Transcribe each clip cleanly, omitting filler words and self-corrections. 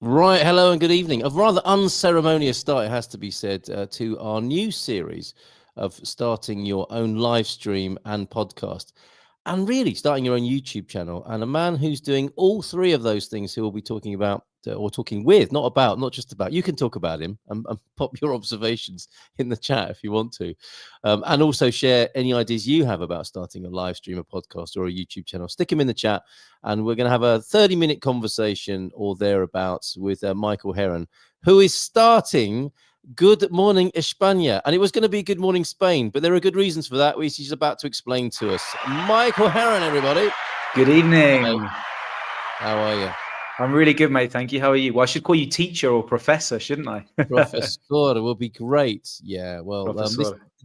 Right, hello and good evening. A rather unceremonious start, it has to be said, to our new series of starting your own live stream and podcast, and really starting your own YouTube channel. And a man who's doing all three of those things, who we'll be talking about or talking with, not about, not just about. You can talk about him and pop your observations in the chat if you want to, and also share any ideas you have about starting a live stream, a podcast, or a YouTube channel. Stick them in the chat. And we're going to have a 30-minute conversation or thereabouts with Michael Heron, who is starting Good Morning España. And it was going to be Good Morning Spain, but there are good reasons for that, which he's about to explain to us. Michael Heron, everybody. Good evening. Hello. How are you? I'm really good, mate. Thank you. How are you? Well, I should call you teacher or professor, shouldn't I? Professor will be great. Yeah, well,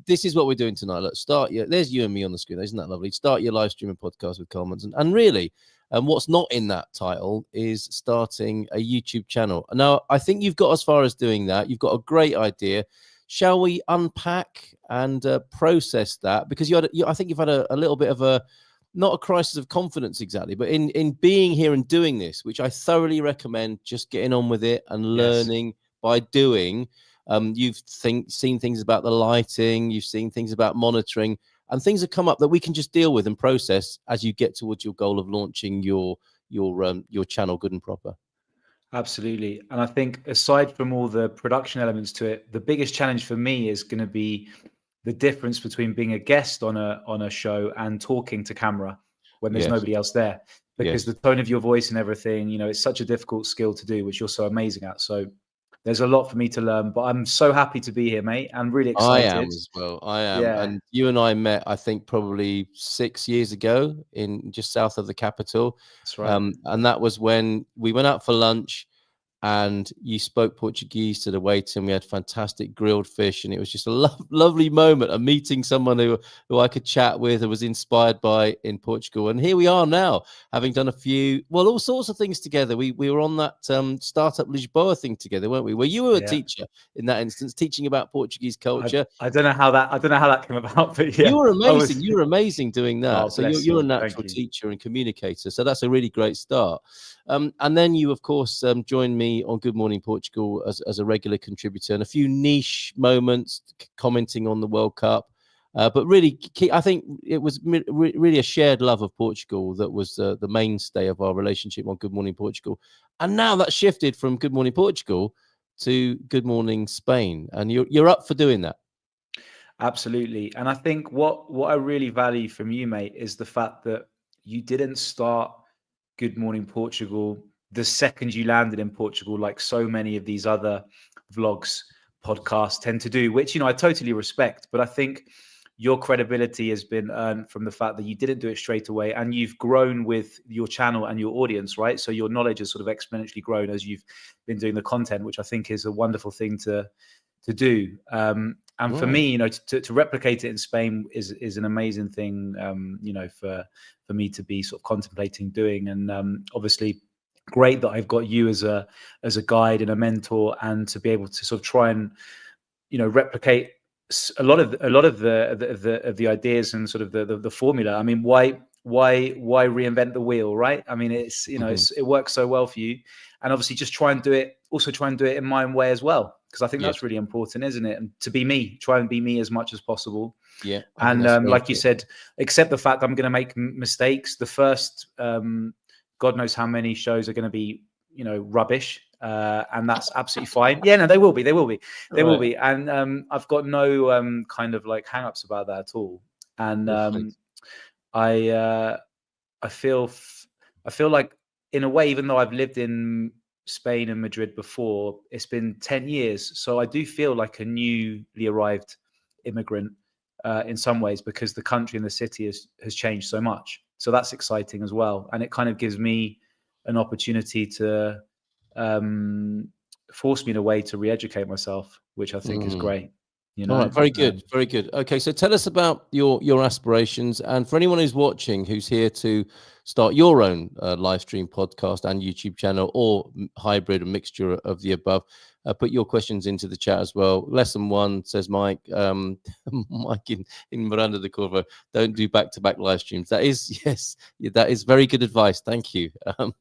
this is what we're doing tonight. Look, there's you and me on the screen. Isn't that lovely? Start your live streaming podcast with Coleman's. And really, what's not in that title is starting a YouTube channel. Now, I think you've got as far as doing that. You've got a great idea. Shall we unpack and process that? Because I think you've had a little bit of not a crisis of confidence exactly, but in being here and doing this, which I thoroughly recommend, just getting on with it and learning by doing. You've seen things about the lighting, you've seen things about monitoring, and things have come up that we can just deal with and process as you get towards your goal of launching your channel good and proper. Absolutely. And I think aside from all the production elements to it, the biggest challenge for me is going to be the difference between being a guest on a show and talking to camera when there's nobody else there, because the tone of your voice and everything, it's such a difficult skill to do, which you're so amazing at. So there's a lot for me to learn, but I'm so happy to be here, mate. I'm really excited. I am as well. I am. Yeah. And you and I met, I think, probably 6 years ago in just south of the capital. That's right. And that was when we went out for lunch and you spoke Portuguese to the waiter, and we had fantastic grilled fish, and it was just a lovely moment of meeting someone who I could chat with and was inspired by in Portugal. And here we are now, having done all sorts of things together. We were on that startup Lisboa thing together, weren't we? Where you were a teacher in that instance, teaching about Portuguese culture. I don't know how that came about, but you were amazing. You were amazing doing that. Oh, so you're a natural teacher and communicator. So that's a really great start. And then you, of course, joined me on Good Morning Portugal as a regular contributor, and a few niche moments commenting on the World Cup. But really, I think it was really a shared love of Portugal that was the mainstay of our relationship on Good Morning Portugal. And now that's shifted from Good Morning Portugal to Good Morning Spain, and you're up for doing that. Absolutely. And I think what I really value from you, mate, is the fact that you didn't start Good Morning Portugal the second you landed in Portugal, like so many of these other vlogs, podcasts tend to do, which, I totally respect. But I think your credibility has been earned from the fact that you didn't do it straight away, and you've grown with your channel and your audience, right? So your knowledge has sort of exponentially grown as you've been doing the content, which I think is a wonderful thing to do. And for me, to replicate it in Spain is an amazing thing, for me to be sort of contemplating doing. And obviously, great that I've got you as a guide and a mentor, and to be able to sort of try and replicate a lot of the ideas and sort of the formula. I mean, why reinvent the wheel, right? I mean, it's it works so well for you, and obviously just try and do it in my own way as well, because I think that's really important, isn't it? And to be me, try and be me as much as possible. Yeah. And like you said, accept the fact I'm going to make mistakes. The first God knows how many shows are going to be rubbish, and that's absolutely fine. Yeah, no, they will be. Will be. And I've got no kind of like hang-ups about that at all. And I feel like, in a way, even though I've lived in Spain and Madrid before, it's been 10 years. So I do feel like a newly arrived immigrant in some ways, because the country and the city has changed so much. So that's exciting as well. And it kind of gives me an opportunity to force me in a way to re-educate myself, which I think is great. All right, very good, very good. Okay, so tell us about your aspirations, and for anyone who's watching, who's here to start your own live stream podcast and YouTube channel, or hybrid, a mixture of the above. Put your questions into the chat as well. Lesson 1, says Mike. Mike in Miranda de Corvo, don't do back-to-back live streams. That is, yes, that is very good advice. Thank you. But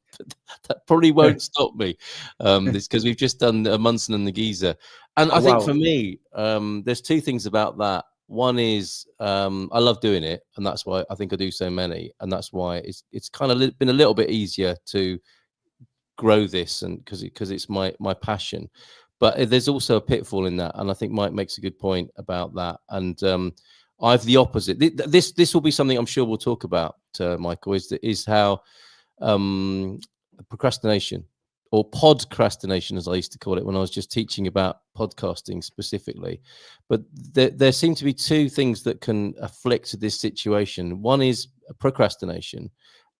that probably won't stop me. It's because we've just done Munson and the Geezer. And I think for me, there's 2 things about that. One is I love doing it, and that's why I think I do so many, and that's why it's kind of been a little bit easier to grow this, and because it's my passion. But there's also a pitfall in that, and I think Mike makes a good point about that. And I've the opposite. This will be something I'm sure we'll talk about, Michael, is how procrastination, or podcrastination, as I used to call it when I was just teaching about podcasting specifically. But there seem to be 2 things that can afflict this situation. One is procrastination,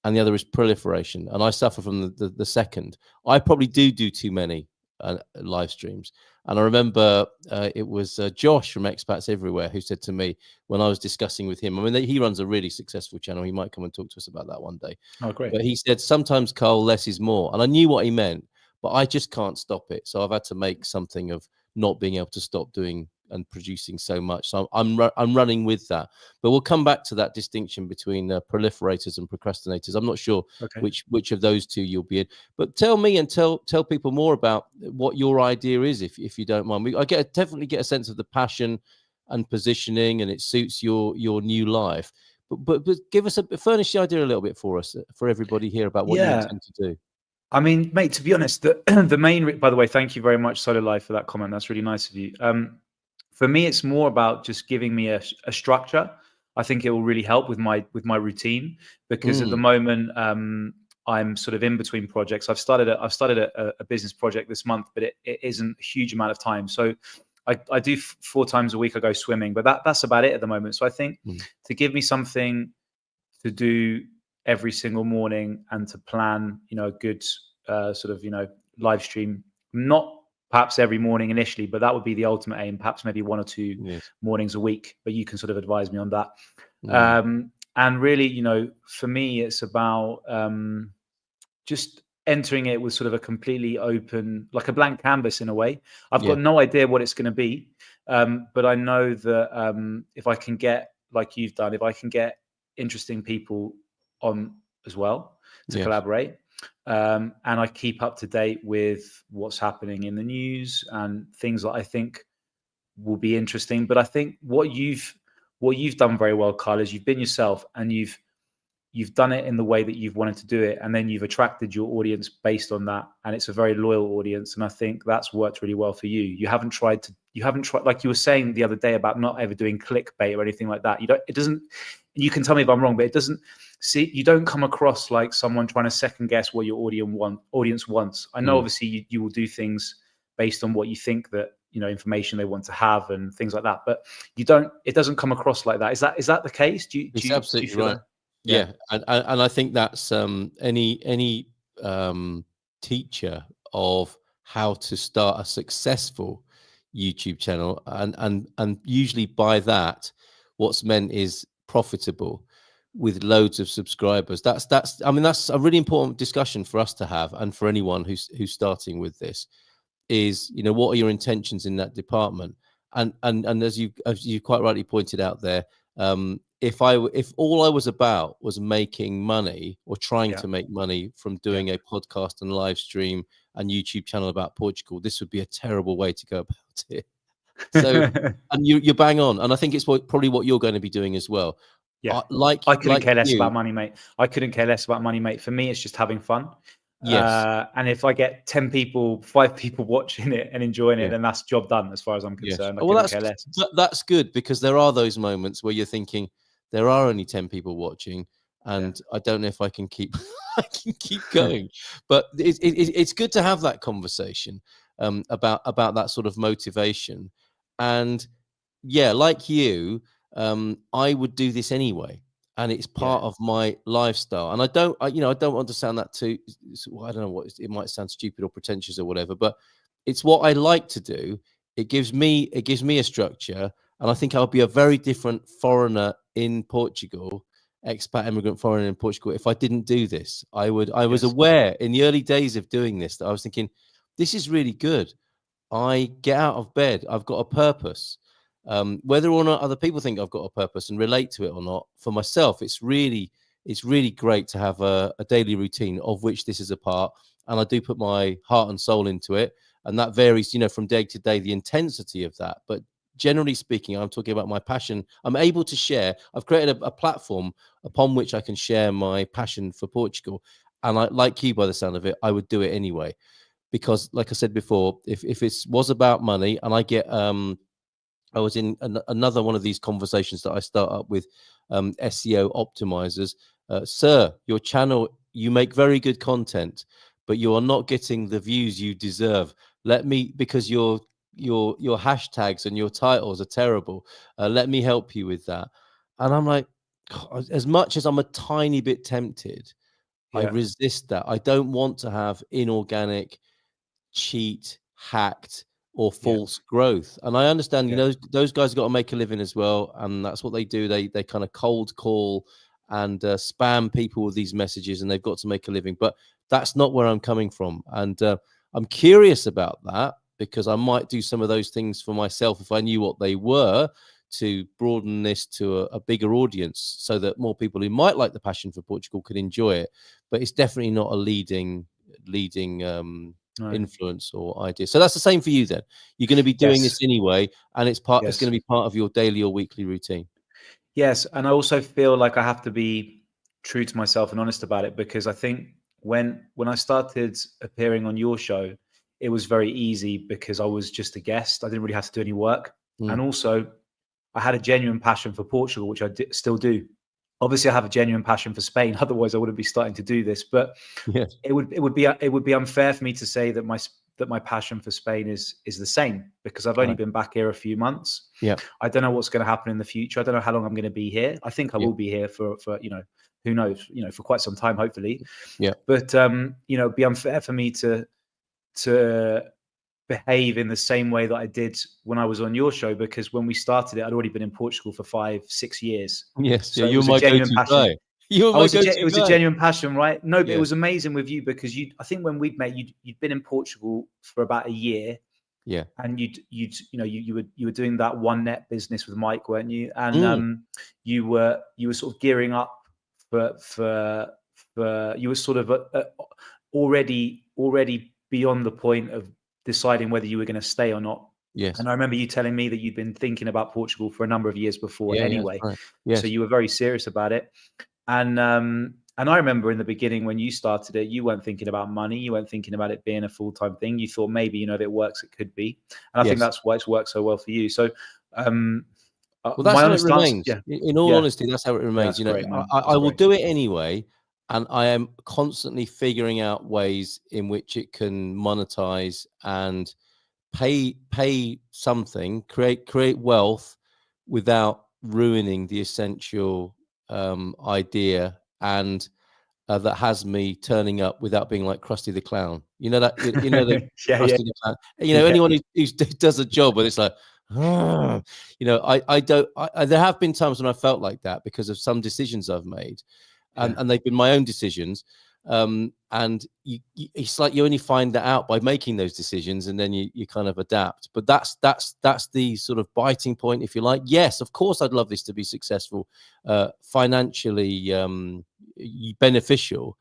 and the other is proliferation. And I suffer from the second. I probably do too many live streams. And I remember it was Josh from Expats Everywhere who said to me when I was discussing with him, I mean, he runs a really successful channel. He might come and talk to us about that one day. Oh, great. But he said, sometimes, Carl, less is more. And I knew what he meant, but I just can't stop it. So I've had to make something of not being able to stop doing and producing so much. So I'm running with that. But we'll come back to that distinction between proliferators and procrastinators. I'm not sure which of those 2 you'll be in. But tell me and tell people more about what your idea is, if you don't mind. I definitely get a sense of the passion and positioning, and it suits your new life. But give us furnish the idea a little bit for us, for everybody here, about what you intend to do. I mean, mate, to be honest, the main, by the way, thank you very much, Solo Life, for that comment. That's really nice of you. For me, it's more about just giving me a structure. I think it will really help with my routine, because at the moment I'm sort of in between projects. I've started a business project this month, but it isn't a huge amount of time. So I do 4 times a week. I go swimming, but that's about it at the moment. So I think to give me something to do every single morning and to plan, a good sort of live stream, not perhaps every morning initially, but that would be the ultimate aim, perhaps maybe 1 or 2 mornings a week, but you can sort of advise me on that. And really, for me, it's about just entering it with sort of a completely open, like a blank canvas in a way. I've got no idea what it's going to be, but I know that if I can get, like you've done, if I can get interesting people on as well to collaborate, and I keep up to date with what's happening in the news and things that I think will be interesting. But I think what you've done very well, Kyle, is you've been yourself, and you've done it in the way that you've wanted to do it, and then you've attracted your audience based on that, and it's a very loyal audience. And I think that's worked really well for you. You haven't tried, like you were saying the other day about not ever doing clickbait or anything like that. You can tell me if I'm wrong, but you don't come across like someone trying to second guess what your audience wants. I know obviously you will do things based on what you think that, information they want to have and things like that, but it doesn't come across like that. Is that the case? It's absolutely right. Yeah. And I think that's any teacher of how to start a successful YouTube channel, and usually by that, what's meant is profitable with loads of subscribers. That's a really important discussion for us to have, and for anyone who's starting with this, is what are your intentions in that department. And as you quite rightly pointed out there, if all I was about was making money, or trying to make money from doing a podcast and live stream and YouTube channel about Portugal, this would be a terrible way to go about it. So, and you're bang on, and I think it's probably what you're going to be doing as well. Yeah, I couldn't care less about money, mate. I couldn't care less about money, mate. For me, it's just having fun. Yes. And if I get 10 people, 5 people watching it and enjoying it, then that's job done as far as I'm concerned. Well, that's good, because there are those moments where you're thinking there are only 10 people watching, and I don't know if I can keep going. But it's good to have that conversation about that sort of motivation. And like you, I would do this anyway, and it's part of my lifestyle. And I don't want to sound that too, I don't know what it might sound stupid or pretentious or whatever, but it's what I like to do. It gives me a structure, and I think I'll be a very different foreigner in Portugal expat, immigrant, foreigner in Portugal if I didn't do this. I was aware in the early days of doing this that I was thinking, this is really good. I get out of bed. I've got a purpose. Whether or not other people think I've got a purpose and relate to it or not, for myself, it's really great to have a daily routine of which this is a part. And I do put my heart and soul into it. And that varies, you know, from day to day, the intensity of that. But generally speaking, I'm talking about my passion. I'm able to share. I've created a platform upon which I can share my passion for Portugal. And I, like you, by the sound of it, I would do it anyway. Because, like I said before, if it was about money, and I get, I was in another one of these conversations that I start up with SEO optimizers. Sir, your channel, you make very good content, but you are not getting the views you deserve. Because your hashtags and your titles are terrible. Let me help you with that. And I'm like, as much as I'm a tiny bit tempted, I resist that. I don't want to have inorganic, cheat, hacked, or false growth. And I understand, you know, those guys got to make a living as well, and that's what they do. They kind of cold call and spam people with these messages, and they've got to make a living. But that's not where I'm coming from, and I'm curious about that, because I might do some of those things for myself if I knew what they were, to broaden this to a bigger audience, so that more people who might like the passion for Portugal could enjoy it. But it's definitely not a leading influence or idea. So that's the same for you then. You're going to be doing this anyway, and it's going to be part of your daily or weekly routine. Yes, and I also feel like I have to be true to myself and honest about it, because I think when I started appearing on your show, it was very easy because I was just a guest. I didn't really have to do any work. And also I had a genuine passion for Portugal, which I still do. Obviously I have a genuine passion for Spain. Otherwise I wouldn't be starting to do this, but it would be unfair for me to say that my passion for Spain is the same, because I've only been back here a few months. I don't know what's going to happen in the future. I don't know how long I'm going to be here. I think I will be here for, you know, who knows, you know, for quite some time, hopefully. But you know, it'd be unfair for me to behave in the same way that I did when I was on your show, because when we started it, I'd already been in Portugal for 5-6 years. So you were my go-to guy. It was a genuine passion, right? No, but it was amazing with you, because I think when we'd met, you'd been in Portugal for about a year. And you were doing that one net business with Mike, weren't you? And you were sort of gearing up for you were sort of already beyond the point of deciding whether you were going to stay or not. And I remember you telling me that you'd been thinking about Portugal for a number of years before anyway. So you were very serious about it. And I remember in the beginning when you started it, you weren't thinking about money. You weren't thinking about it being a full-time thing. You thought maybe, you know, if it works, it could be. And I think that's why it's worked so well for you. So well, that's how it remains. In all honesty, that's how it remains. You know, I will do it anyway. And I am constantly figuring out ways in which it can monetize and pay something, create wealth without ruining the essential idea, and that has me turning up without being like Krusty the Clown. You know that you know the Krusty the Clown. You know, anyone who does a job where it's like, you know, I don't. There have been times when I felt like that because of some decisions I've made. And they've been my own decisions. And it's like you only find that out by making those decisions, and then you kind of adapt. But that's the sort of biting point, if you like. Yes, of course, I'd love this to be successful, financially beneficial.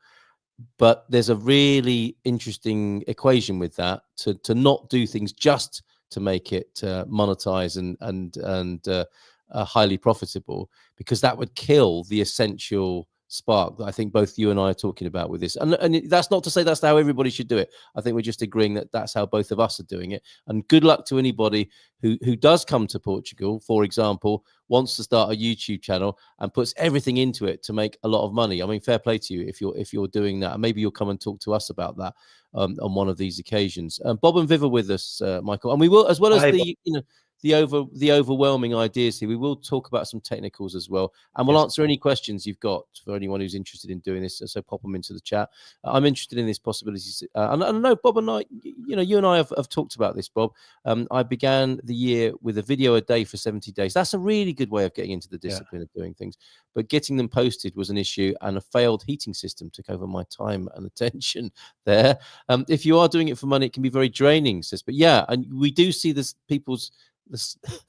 But there's a really interesting equation with that, to not do things just to make it monetize and highly profitable, because that would kill the essential spark that I think both you and I are talking about with this. And that's not to say that's how everybody should do it. I think we're just agreeing that that's how both of us are doing it. And good luck to anybody who does come to Portugal, for example, wants to start a YouTube channel and puts everything into it to make a lot of money. I mean, fair play to you if you're doing that. And maybe you'll come and talk to us about that on one of these occasions. Bob and Viv are with us, Michael, and we will, as well as the overwhelming ideas here. We will talk about some technicals as well, and we'll answer any questions you've got for anyone who's interested in doing this. So pop them into the chat. I'm interested in this possibilities, and I know Bob and I, you and I have talked about this, Bob. I began the year with a video a day for 70 days. That's a really good way of getting into the discipline of doing things, but getting them posted was an issue, and a failed heating system took over my time and attention there. If you are doing it for money, it can be very draining, sis. But yeah, and we do see this people's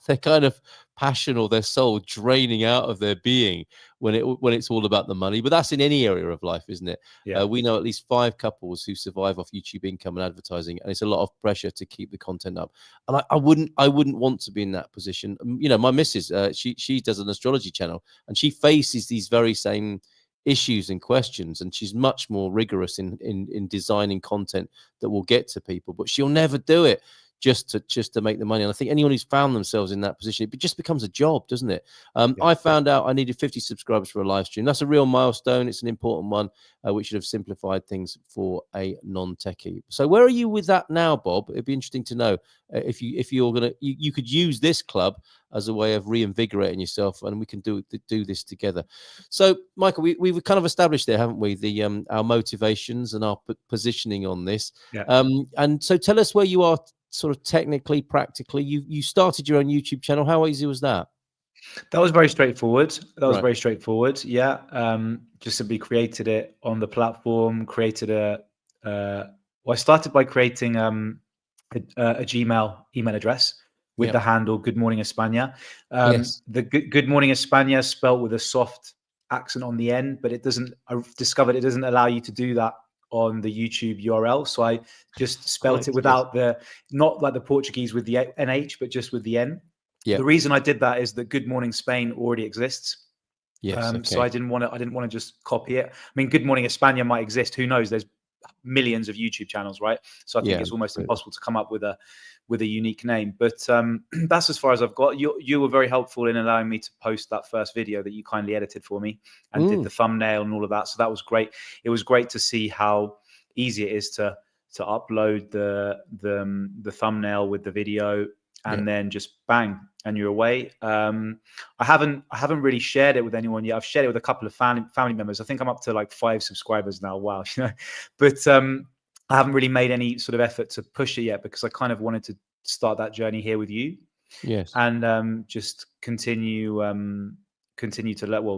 their kind of passion or their soul draining out of their being when it's all about the money. But that's in any area of life, isn't it? We know at least 5 couples who survive off YouTube income and advertising, and it's a lot of pressure to keep the content up. And I wouldn't want to be in that position. My missus, she does an astrology channel, and she faces these very same issues and questions, and she's much more rigorous in designing content that will get to people, but she'll never do it just to make the money. And I think anyone who's found themselves in that position, it just becomes a job, doesn't it? I found out I needed 50 subscribers for a live stream. That's a real milestone. It's an important one, which should have simplified things for a non-techie. So where are you with that now, Bob? It'd be interesting to know if you're gonna you could use this club as a way of reinvigorating yourself, and we can do this together. So Michael, we've kind of established there, haven't we, the our motivations and our positioning on this. And so tell us where you are sort of technically, practically. You started your own YouTube channel. How easy was that? That was very straightforward. Just simply created it on the platform, created I started by creating a Gmail email address with the handle Good Morning España. The Good Morning España spelt with a soft accent on the end, but I've discovered it doesn't allow you to do that on the YouTube URL. So I just spelt it without not like the Portuguese with the NH, but just with the N. The reason I did that is that Good Morning Spain already exists. So I didn't want to just copy it. I mean, Good Morning España might exist. Who knows? There's millions of YouTube channels, right? So I think it's almost impossible to come up with a unique name. But that's as far as I've got. You were very helpful in allowing me to post that first video that you kindly edited for me and did the thumbnail and all of that. So that was great. It was great to see how easy it is to upload the thumbnail with the video, and then just bang, and you're away. I haven't really shared it with anyone yet. I've shared it with a couple of family members. I think I'm up to like 5 subscribers now. Wow, but I haven't really made any sort of effort to push it yet, because I kind of wanted to start that journey here with you. And just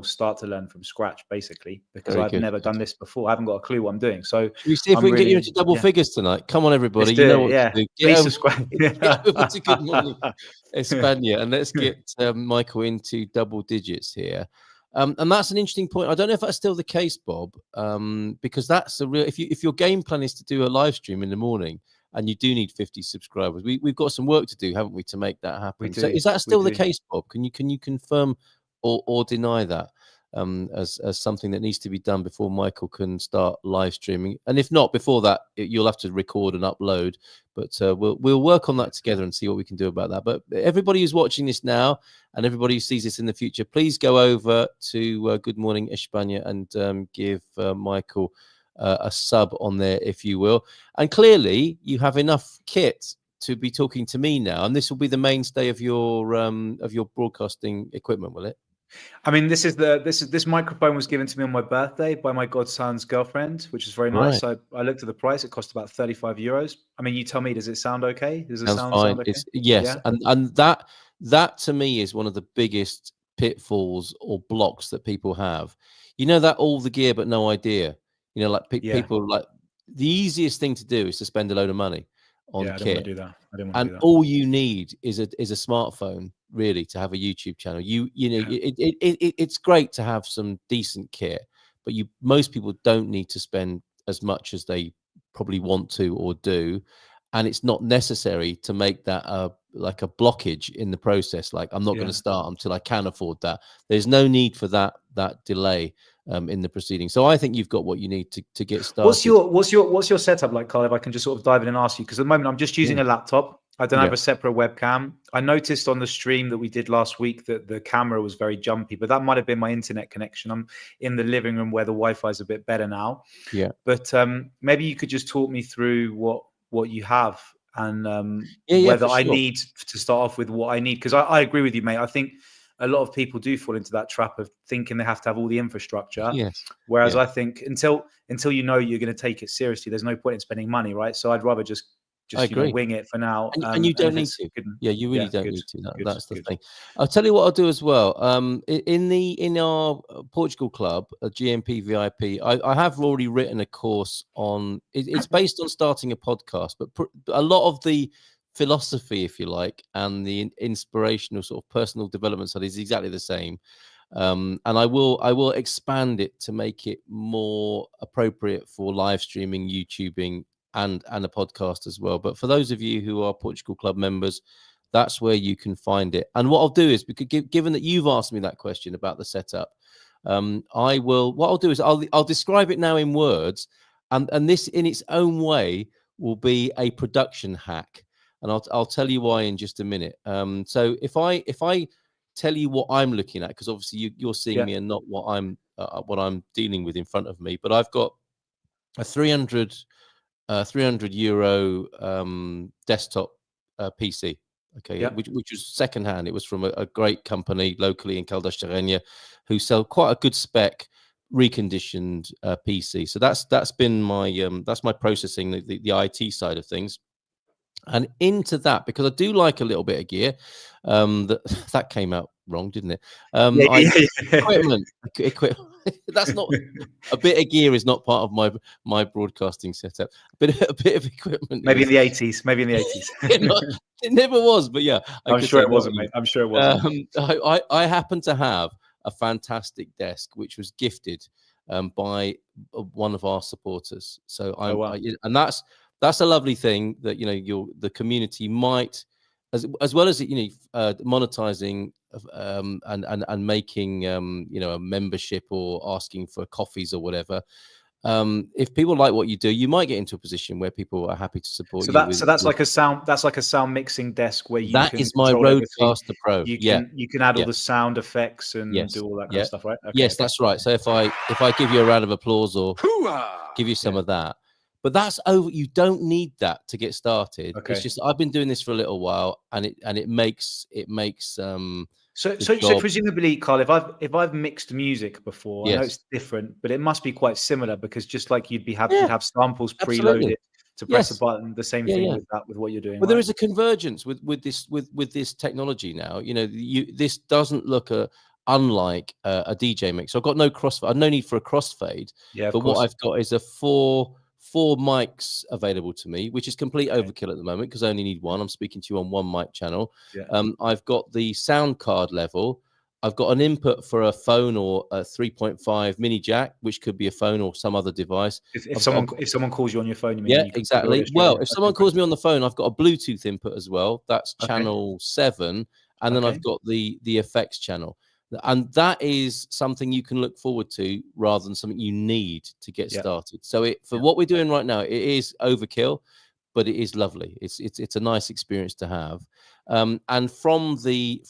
start to learn from scratch, basically, because I've never done this before. I haven't got a clue what I'm doing. So we see if we can get you into double figures tonight. Come on, everybody. You know what to do. Please subscribe. Get over to Good Morning España, and let's get Michael into double digits here. And that's an interesting point. I don't know if that's still the case, Bob, because that's a real. If your game plan is to do a live stream in the morning, and you do need 50 subscribers, we've got some work to do, haven't we, to make that happen? So is that still the case, Bob? Can you confirm or deny that as something that needs to be done before Michael can start live streaming? And if not before that, you'll have to record and upload. But we'll work on that together and see what we can do about that. But everybody who's watching this now, and everybody who sees this in the future, please go over to Good Morning España and give Michael a sub on there, if you will. And clearly, you have enough kit to be talking to me now, and this will be the mainstay of your broadcasting equipment, will it? I mean, this microphone was given to me on my birthday by my godson's girlfriend, which is very nice. I looked at the price; it cost about 35 euros. I mean, you tell me, does it sound okay? Does it sound okay? Yes, and that to me is one of the biggest pitfalls or blocks that people have. That all the gear but no idea. Like people, like the easiest thing to do is to spend a load of money on kit. I don't want to do that. And all you need is a smartphone, really, to have a YouTube channel. It's great to have some decent kit, but most people don't need to spend as much as they probably want to or do, and it's not necessary to make that like a blockage in the process. Like, I'm not going to start until I can afford that. There's no need for that delay in the proceedings. So I think you've got what you need to get started. What's your setup like, Carl? If I can just sort of dive in and ask you, because at the moment I'm just using a laptop. I don't have a separate webcam. I noticed on the stream that we did last week that the camera was very jumpy, but that might have been my internet connection. I'm in the living room where the Wi-Fi is a bit better now. But maybe you could just talk me through what you have and Yeah, whether for I sure. need to start off with what I need. Because I agree with you, mate. I think a lot of people do fall into that trap of thinking they have to have all the infrastructure. Yes. Whereas I think until you know you're going to take it seriously, there's no point in spending money, right? So I'd rather just I agree. wing it for now. And you And don't if need it's to. good, Yeah, you really yeah, don't good, need to. good, That's the good. thing. I'll tell you what I'll do as well. In our Portugal club, a GMP VIP, I have already written a course on. It's based on starting a podcast, but a lot of the philosophy, if you like, and the inspirational sort of personal development side is exactly the same. And I will expand it to make it more appropriate for live streaming, YouTubing, and a podcast as well. But for those of you who are Portugal Club members, that's where you can find it. And what I'll do is, because given that you've asked me that question about the setup, what I'll do is I'll describe it now in words, and this in its own way will be a production hack, and I'll tell you why in just a minute. So if I tell you what I'm looking at, because obviously you're seeing me and not what I'm dealing with in front of me, but I've got a 300 euro desktop PC, okay, which was secondhand. It was from a great company locally in Caldas da Rainha, who sell quite a good spec reconditioned PC. So that's been my that's my processing, the IT side of things. And into that, because I do like a little bit of gear, that came out wrong, didn't it? Equipment. That's not a bit of gear is not part of my broadcasting setup. A bit of equipment. Maybe in the 80s. Maybe in the 80s. It never was, but yeah, I'm sure it wasn't, mate. I'm sure it wasn't. I happen to have a fantastic desk which was gifted by one of our supporters. So and that's a lovely thing that the community might, as well as monetizing and making a membership or asking for coffees or whatever. If people like what you do, you might get into a position where people are happy to support you. That's like a sound mixing desk where you that can is my control Rodecaster Pro. You can add all the sound effects and do all that kind of stuff, right? Okay, that's right. So if I give you a round of applause or give you some of that, but that's over. You don't need that to get started. Okay. It's just I've been doing this for a little while, and it makes So presumably, Carl, if I've mixed music before, I know it's different, but it must be quite similar, because just like you'd have samples preloaded to press a button. The same thing with what you're doing. Well, there is a convergence with this technology now. This doesn't look unlike a DJ mix. So I've got no crossfade. I've no need for a crossfade. Yeah, but what I've got is a four mics available to me, which is complete overkill at the moment because I only need one. I'm speaking to you on one mic channel. I've got the sound card level. I've got an input for a phone or a 3.5 mini jack, which could be a phone or some other device. If someone calls you on your phone, you mean? Yeah, exactly. Well, if someone calls me on the phone, I've got a Bluetooth input as well. That's channel 7, and then I've got the effects channel. And that is something you can look forward to rather than something you need to get started. So for what we're doing right now, it is overkill, but it is lovely. It's a nice experience to have. And from the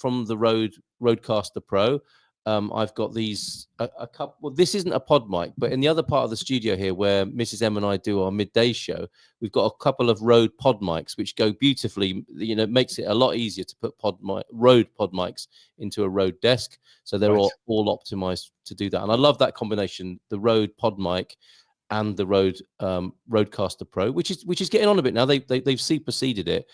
Rodecaster Pro, I've got these a couple. Well, this isn't a pod mic, but in the other part of the studio here, where Mrs. M and I do our midday show, we've got a couple of Rode pod mics which go beautifully. Makes it a lot easier to put Rode pod mics into a Rode desk, so they're all optimized to do that. And I love that combination: the Rode pod mic and the Rodecaster Pro, which is getting on a bit now. They've superseded it.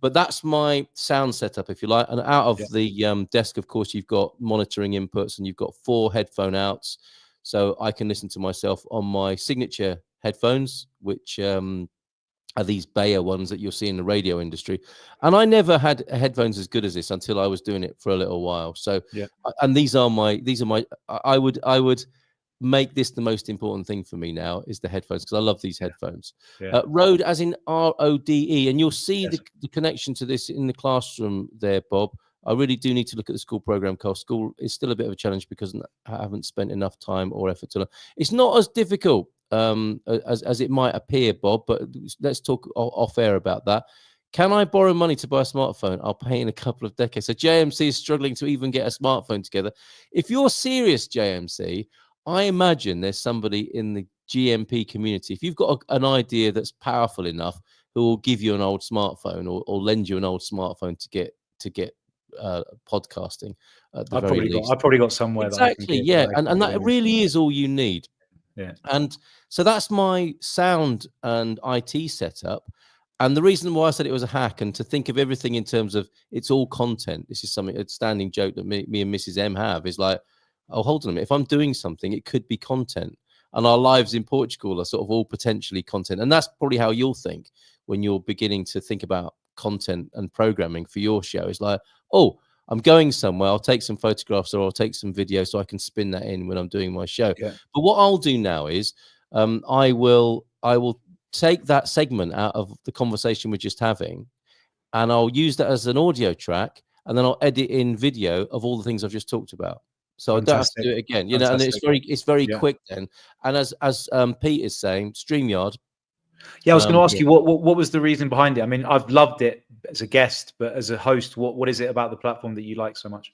But that's my sound setup, if you like. And out of the desk, of course, you've got monitoring inputs and you've got 4 headphone outs. So I can listen to myself on my signature headphones, which are these Bayer ones that you'll see in the radio industry. And I never had headphones as good as this until I was doing it for a little while. So, and these are my, I would make this the most important thing for me now is the headphones, because I love these headphones. Rode, as in RODE, and you'll see the connection to this in the classroom there, Bob. I really do need to look at the school program, Carl. School is still a bit of a challenge because I haven't spent enough time or effort to learn. It's not as difficult as it might appear, Bob, but let's talk off air about that. Can I borrow money to buy a smartphone? I'll pay in a couple of decades. So JMC is struggling to even get a smartphone together. If you're serious, JMC, I imagine there's somebody in the GMP community. If you've got an idea that's powerful enough, who will give you an old smartphone or lend you an old smartphone to get podcasting at the I've very least. probably got somewhere that I can Exactly, give. yeah, and that really is all you need. Yeah. And so that's my sound and IT setup. And the reason why I said it was a hack, and to think of everything in terms of it's all content. This is something, a standing joke that me and Mrs. M have, is like, oh, hold on a minute. If I'm doing something, it could be content. And our lives in Portugal are sort of all potentially content. And that's probably how you'll think when you're beginning to think about content and programming for your show. It's like, oh, I'm going somewhere. I'll take some photographs or I'll take some video so I can spin that in when I'm doing my show. Yeah. But what I'll do now is I will take that segment out of the conversation we're just having, and I'll use that as an audio track, and then I'll edit in video of all the things I've just talked about. So I don't have to do it again, you know, and it's very quick then. And as Pete is saying, StreamYard. Yeah, I was going to ask you what was the reason behind it? I mean, I've loved it as a guest, but as a host, what is it about the platform that you like so much?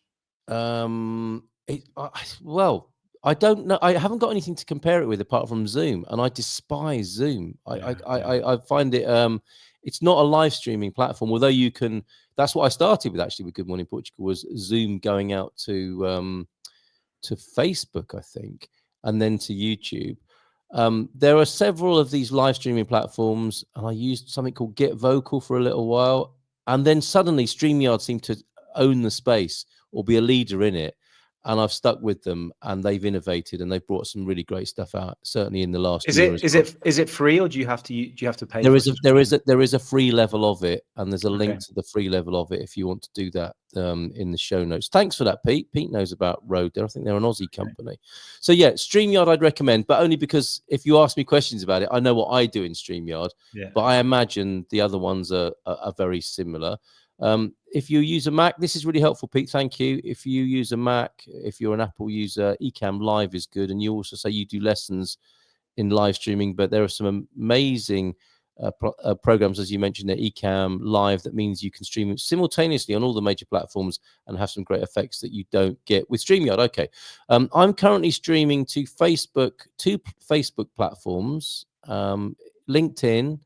Well, I don't know. I haven't got anything to compare it with apart from Zoom, and I despise Zoom. I find it it's not a live streaming platform, although you can. That's what I started with actually with Good Morning Portugal, was Zoom going out to Facebook, I think, and then to YouTube. There are several of these live streaming platforms, and I used something called Get Vocal for a little while, and then suddenly StreamYard seemed to own the space or be a leader in it, and I've stuck with them, and they've innovated and they've brought some really great stuff out. Certainly in the last year. Is it free, or do you have to pay? There is a free level of it, and there's a link to the free level of it if you want to do that in the show notes. Thanks for that, Pete. Pete knows about Rode there. I think they're an Aussie company. So yeah, StreamYard I'd recommend, but only because if you ask me questions about it, I know what I do in StreamYard. Yeah. But I imagine the other ones are very similar. If you use a Mac, this is really helpful, Pete. Thank you. If you use a Mac, if you're an Apple user, Ecamm Live is good. And you also say you do lessons in live streaming, but there are some amazing programs, as you mentioned, there, Ecamm Live, that means you can stream it simultaneously on all the major platforms and have some great effects that you don't get with StreamYard. Okay. I'm currently streaming to two Facebook platforms, LinkedIn,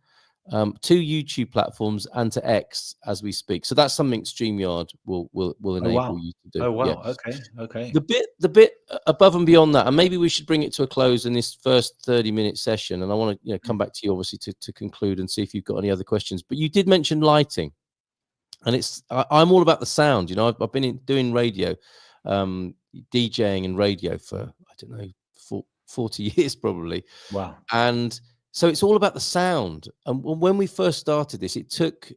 2 YouTube platforms, and to X as we speak. So that's something StreamYard will enable you to do. Oh wow! Yeah. Okay. The bit above and beyond that, and maybe we should bring it to a close in this first 30-minute session. And I want to come back to you obviously to conclude and see if you've got any other questions. But you did mention lighting, and I'm all about the sound. You know, I've been doing radio, DJing and radio for I don't know 40 years probably. Wow. And so it's all about the sound. And when we first started this, it took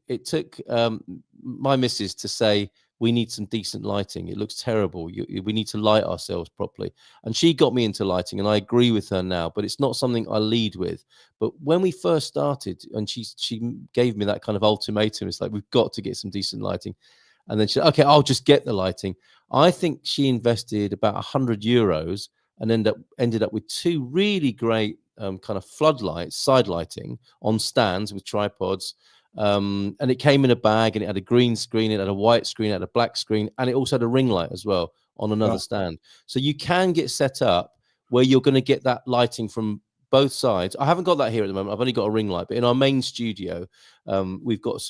my missus to say, we need some decent lighting. It looks terrible. We need to light ourselves properly. And she got me into lighting, and I agree with her now, but it's not something I lead with. But when we first started, and she gave me that kind of ultimatum, it's like, we've got to get some decent lighting. And then she said, okay, I'll just get the lighting. I think she invested about €100 and ended up with 2 really great kind of floodlights, side lighting on stands with tripods. And it came in a bag, and it had a green screen, it had a white screen, it had a black screen, and it also had a ring light as well on another stand. So you can get set up where you're going to get that lighting from both sides. I haven't got that here at the moment. I've only got a ring light, but in our main studio, we've got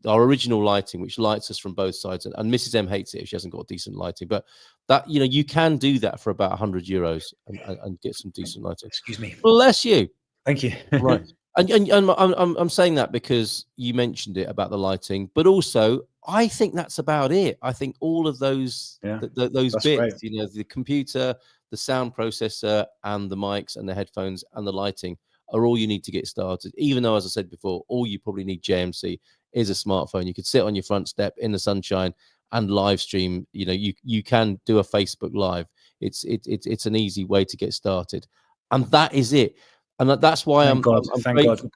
our original lighting, which lights us from both sides. And Mrs. M hates it if she hasn't got decent lighting, but that, you know, you can do that for about €100 and get some decent lighting. Excuse me. Bless you. Thank you. Right. And I'm saying that because you mentioned it about the lighting, but also I think that's about it. I think all of those those bits, great. You know, the computer, the sound processor, and the mics and the headphones and the lighting are all you need to get started. Even though, as I said before, all you probably need JMC is a smartphone. You could sit on your front step in the sunshine and live stream. You know, you can do a Facebook Live. It's an easy way to get started, and that is it. And that's why thank God.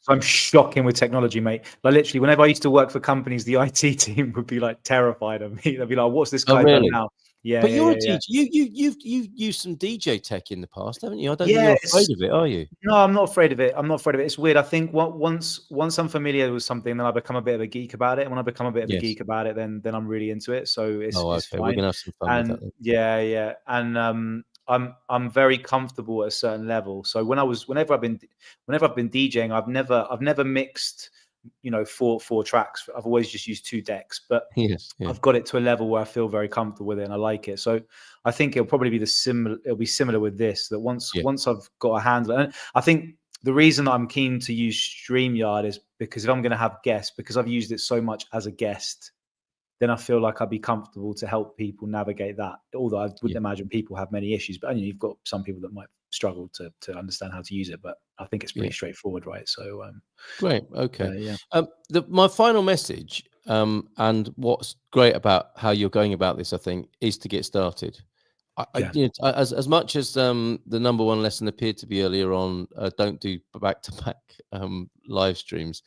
I'm shocking with technology, mate. Like literally, whenever I used to work for companies, the IT team would be like terrified of me. They'd be like, "What's this guy done now?" Yeah, but you're a DJ. You've used some DJ tech in the past, haven't you? I don't think you're afraid of it, are you? No, I'm not afraid of it. It's weird. I think once I'm familiar with something, then I become a bit of a geek about it. And when I become a bit of a geek about it, then I'm really into it. So it's fine. We're gonna have some fun with that. Yeah. And I'm very comfortable at a certain level. So whenever I've been DJing, I've never mixed you know, four tracks. I've always just used 2 decks, but Yes, yeah. I've got it to a level where I feel very comfortable with it and I like it. So I think it'll probably be it'll be similar with this, that once I've got a handle. And I think the reason I'm keen to use StreamYard is because if I'm going to have guests, because I've used it so much as a guest, then I feel like I'd be comfortable to help people navigate that. Although I wouldn't imagine people have many issues, but you've got some people that might struggle to understand how to use it. But I think it's pretty straightforward, right? So great. Okay. My final message, and what's great about how you're going about this, I think, is to get started. As much as the number one lesson appeared to be earlier on, don't do back-to-back live streams.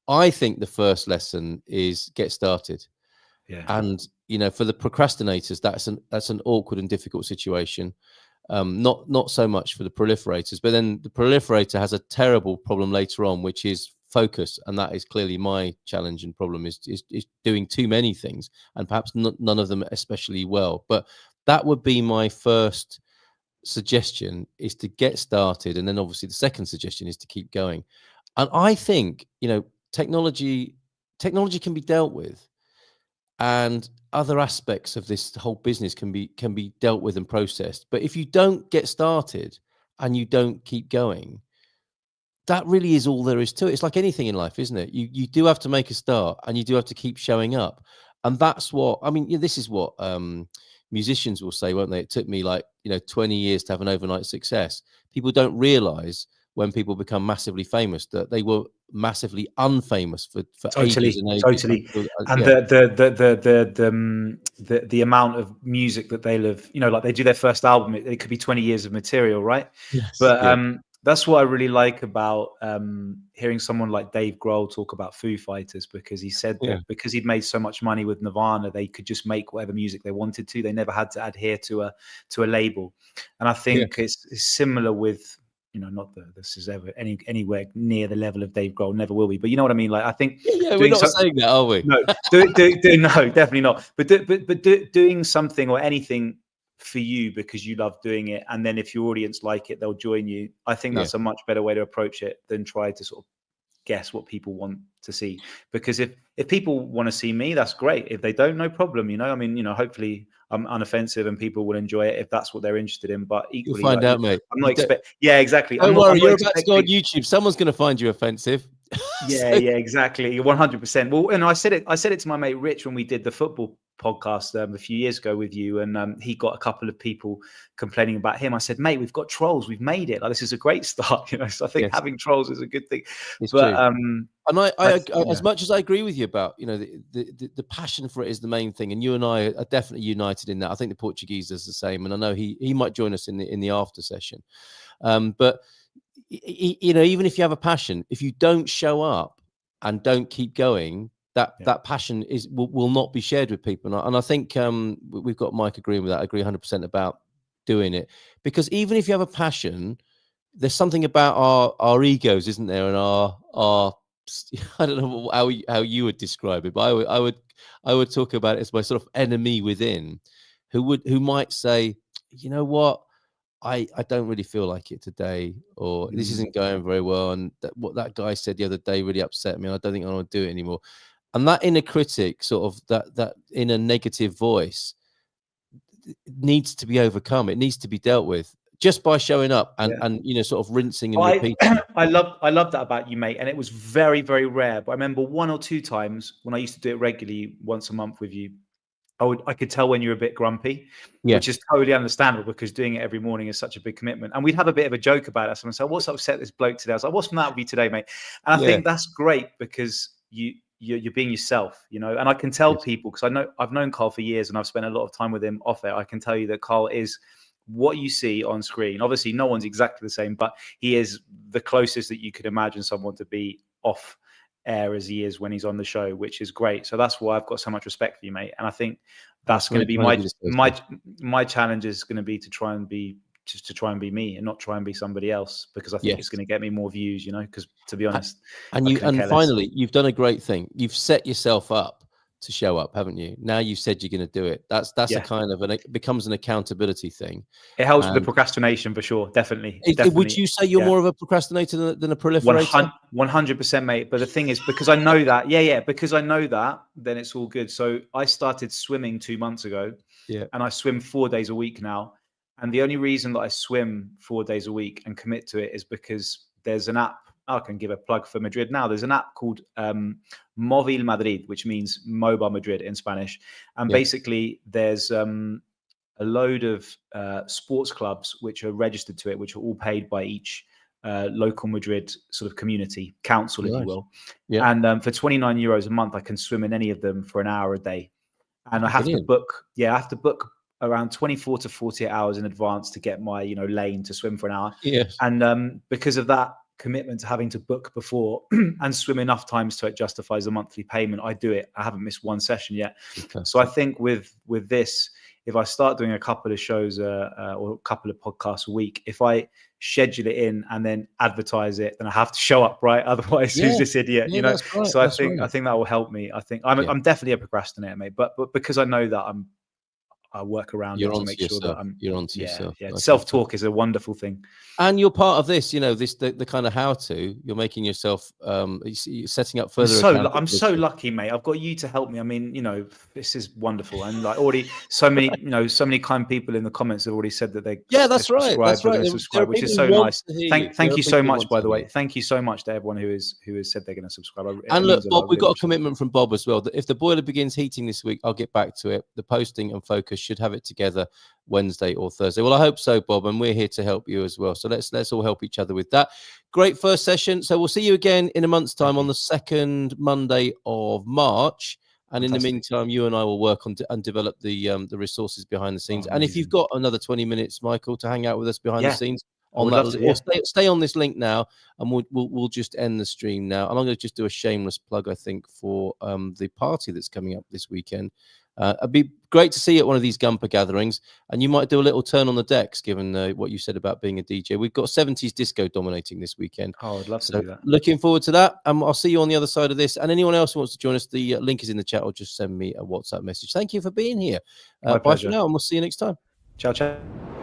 I think the first lesson is get started. Yeah. And for the procrastinators, that's an awkward and difficult situation. Not so much for the proliferators, but then the proliferator has a terrible problem later on, which is focus, and that is clearly my challenge and problem is doing too many things, and perhaps none of them especially well. But that would be my first suggestion, is to get started, and then obviously the second suggestion is to keep going. And I think technology can be dealt with, and other aspects of this whole business can be dealt with and processed. But if you don't get started and you don't keep going, that really is all there is to it. It's like anything in life, isn't it? You do have to make a start, and you do have to keep showing up. And that's what, I mean, this is what musicians will say, won't they? It took me 20 years to have an overnight success. People don't realize when people become massively famous that they were massively unfamous for ages and ages. Totally. And the amount of music that they'll have, like they do their first album, it could be 20 years of material, right? Yes. But that's what I really like about hearing someone like Dave Grohl talk about Foo Fighters, because he said that because he'd made so much money with Nirvana, they could just make whatever music they wanted to. They never had to adhere to a label. And I think it's similar with, not that this is ever anywhere near the level of Dave Grohl, never will be, but you know what I mean? Like, I think we're not saying that, are we? No, no, definitely not. But doing something or anything for you because you love doing it, and then if your audience like it, they'll join you. I think that's a much better way to approach it than try to sort of guess what people want to see. Because if people want to see me, that's great. If they don't, no problem. I mean, hopefully I'm unoffensive and people will enjoy it if that's what they're interested in. But equally, you'll find out, mate. I'm not expecting. Yeah, exactly. Don't worry, you're about to go on YouTube. Someone's going to find you offensive. Yeah, exactly. 100%. Well, and I said it to my mate Rich when we did the football podcast a few years ago with you, and he got a couple of people complaining about him. I said, mate, we've got trolls. We've made it. Like, this is a great start. So I think having trolls is a good thing. It's true. And I as much as I agree with you about, the passion for it is the main thing, and you and I are definitely united in that. I think the Portuguese does the same, and I know he might join us in the after session. But even if you have a passion, if you don't show up and don't keep going, that passion will not be shared with people. And I think we've got Mike agreeing with that. I agree 100% about doing it, because even if you have a passion, there's something about our egos, isn't there? And our I don't know how you would describe it, but I would talk about it as my sort of enemy within, who might say, you know what, I don't really feel like it today, or this isn't going very well, and what that guy said the other day really upset me. I don't think I want to do it anymore. And that inner critic, sort of that inner negative voice, needs to be overcome. It needs to be dealt with just by showing up and sort of rinsing and repeating. I love that about you, mate. And it was very, very rare. But I remember 1 or 2 times when I used to do it regularly once a month with you, I could tell when you're a bit grumpy, which is totally understandable because doing it every morning is such a big commitment. And we'd have a bit of a joke about it. Someone said, "What's upset this bloke today?" I was like, "What's the matter with you today, mate?" And I think that's great because you're being yourself, and I can tell people, because I've known Carl for years and I've spent a lot of time with him off air. I can tell you that Carl is what you see on screen. Obviously, no one's exactly the same, but he is the closest that you could imagine someone to be off air as he is when he's on the show, which is great. So that's why I've got so much respect for you, mate. And I think that's going to be my challenge is going to be to try and be me and not try and be somebody else, because I think it's going to get me more views, because to be honest, and finally, you've done a great thing. You've set yourself up to show up, haven't you? Now you said you're going to do it. That's a kind of it becomes an accountability thing. It helps with the procrastination for sure. Definitely. Would you say you're more of a procrastinator than a proliferator? 100%, mate. But the thing is, because I know that, because I know that, then it's all good. So I started swimming 2 months ago, and I swim 4 days a week now. And the only reason that I swim 4 days a week and commit to it is because there's an app. I can give a plug for Madrid now. There's an app called Móvil Madrid, which means Mobile Madrid in Spanish. And basically there's a load of sports clubs which are registered to it, which are all paid by each local Madrid sort of community council, if you will. And for 29 euros a month, I can swim in any of them for an hour a day. And I have to book, around 24 to 48 hours in advance to get my, lane to swim for an hour. And because of that commitment to having to book before and swim enough times so it justifies a monthly payment, I do it. I haven't missed one session yet. So I think with this, if I start doing a couple of shows or a couple of podcasts a week, if I schedule it in and then advertise it, then I have to show up, right? Otherwise, who's this idiot? Right, so I think that will help me. I think I'm definitely a procrastinator, mate. But because I know that I work around to make sure that you're onto yourself. Yeah. Self-talk is a wonderful thing. And you're part of this, the kind of how-to. You're making yourself, you're setting up further. I'm so lucky, mate. I've got you to help me. I mean, this is wonderful. And like already so many kind people in the comments have already said that they that's right, subscribe, which is so nice. Thank you so much, by the way. Thank you so much to everyone who has said they're going to subscribe. And look, Bob, we've got a commitment from Bob as well that if the boiler begins heating this week, I'll get back to it. The posting and focus should have it together Wednesday or Thursday. Well, I hope so, Bob, and we're here to help you as well. So let's all help each other with that. Great first session. So we'll see you again in a month's time on the second Monday of March. And in the meantime, you and I will work on and develop the resources behind the scenes. And if you've got another 20 minutes, Michael, to hang out with us behind the scenes on that, or stay on this link now, and we'll just end the stream now. And I'm going to just do a shameless plug, I think, for the party that's coming up this weekend. It'd be great to see you at one of these Gumper gatherings, and you might do a little turn on the decks, given what you said about being a DJ. We've got 70s disco dominating this weekend. Oh, I'd love to do that. Looking forward to that. I'll see you on the other side of this. And anyone else who wants to join us, the link is in the chat, or just send me a WhatsApp message. Thank you for being here. Bye for now, and we'll see you next time. Ciao, ciao.